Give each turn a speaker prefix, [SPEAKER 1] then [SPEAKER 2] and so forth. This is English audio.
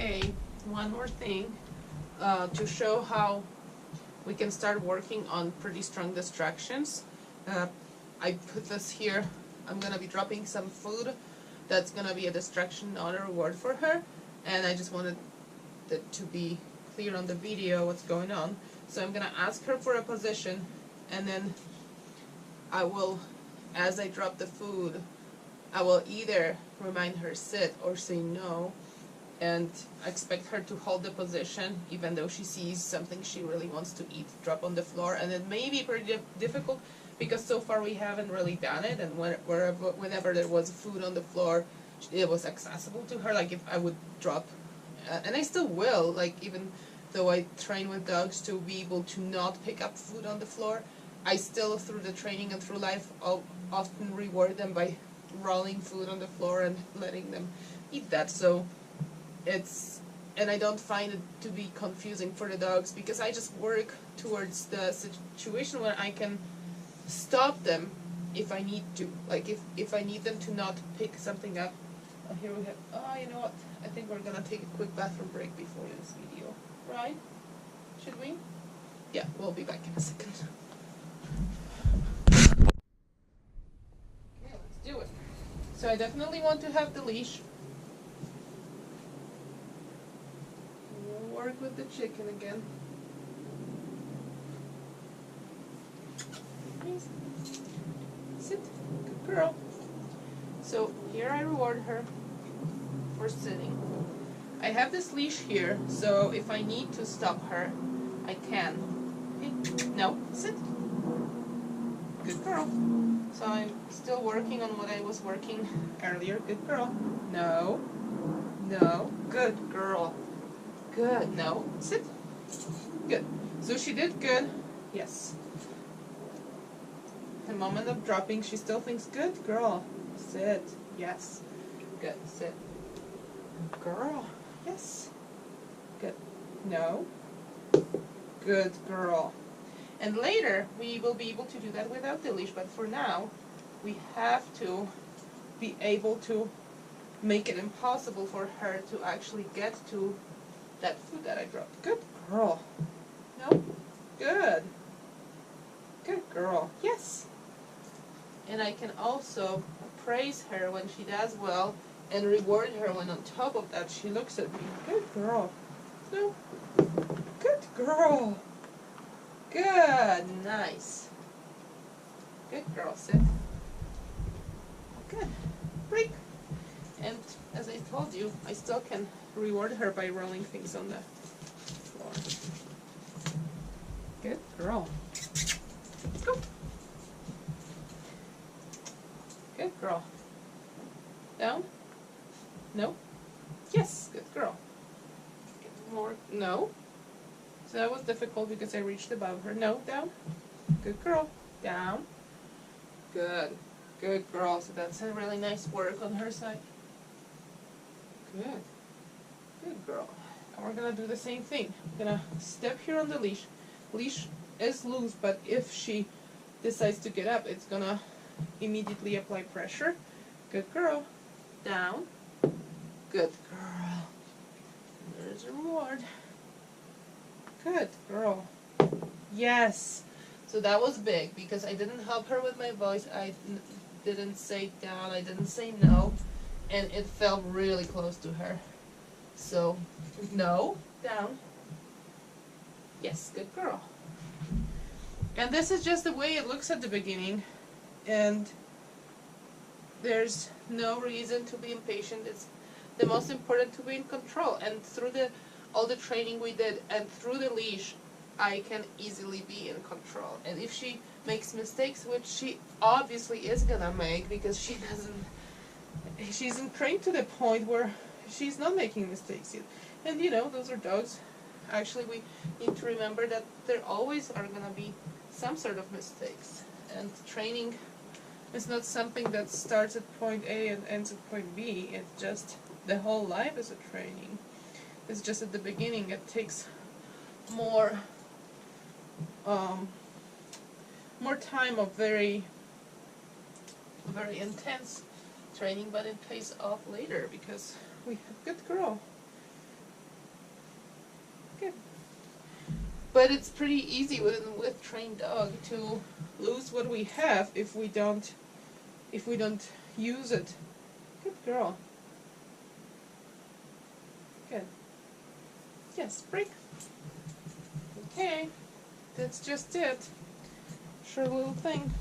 [SPEAKER 1] Okay, one more thing to show how we can start working on pretty strong distractions. I put this here. I'm gonna be dropping some food that's gonna be a distraction, not a reward for her, and I just wanted it to be clear on the video what's going on. So I'm gonna ask her for a position, and then I will, as I drop the food, I will either remind her sit or say no, and I expect her to hold the position even though she sees something she really wants to eat drop on the floor. And it may be pretty difficult because so far we haven't really done it, and whenever there was food on the floor, it was accessible to her. Like if I would drop, and I still will, like even though I train with dogs to be able to not pick up food on the floor, I still, through the training and through life, I'll often reward them by rolling food on the floor and letting them eat that. So and I don't find it to be confusing for the dogs because I just work towards the situation where I can stop them if I need to. Like if I need them to not pick something up. Oh, here we have, you know what? I think we're gonna take a quick bathroom break before this video, right? Should we? Yeah, we'll be back in a second. Okay, let's do it. So I definitely want to have the leash. We'll work with the chicken again. Please. Sit. Good girl. So here I reward her for sitting. I have this leash here, so if I need to stop her, I can. Okay. No, sit. Good girl. So I'm still working on what I was working earlier. Good girl. No. No. Good girl. Good. No. Sit. Good. So she did good. Yes. The moment of dropping, she still thinks, good girl. Sit. Yes. Good. Sit. Girl. Yes. Good. No. Good girl. And later, we will be able to do that without the leash, but for now, we have to be able to make it impossible for her to actually get to that food that I dropped. Good girl. No? Good. Good girl. Yes. And I can also praise her when she does well and reward her when on top of that she looks at me. Good girl. No? Good girl. Good. Nice. Good girl. Sit. Good. Break. And as I told you, I still can reward her by rolling things on the floor. Good girl. Go. Good girl. Down. No. Yes. Good girl. Get more. No. So that was difficult because I reached above her. No. Down. Good girl. Down. Good. Good girl. So that's a really nice work on her side. Good. Good girl. And we're going to do the same thing. I'm going to step here on the leash. Leash is loose, but if she decides to get up, it's going to immediately apply pressure. Good girl. Down. Good girl. There's a reward. Good girl. Yes. So that was big because I didn't help her with my voice. I didn't say down. I didn't say no. And it felt really close to her. So, no. Down. Yes. Good girl. And this is just the way it looks at the beginning. And there's no reason to be impatient. It's the most important to be in control. And through all the training we did and through the leash, I can easily be in control. And if she makes mistakes, which she obviously is gonna make because she isn't trained to the point where she's not making mistakes yet. And you know, those are dogs. Actually, we need to remember that there always are gonna be some sort of mistakes. And training is not something that starts at point A and ends at point B. It's just the whole life is a training. It's just at the beginning it takes more time of very intense training, but it pays off later because we have good girl. But it's pretty easy with trained dog to lose what we have if we don't use it. Good girl. Good. Yes, break. Okay. That's just it. Sure little thing.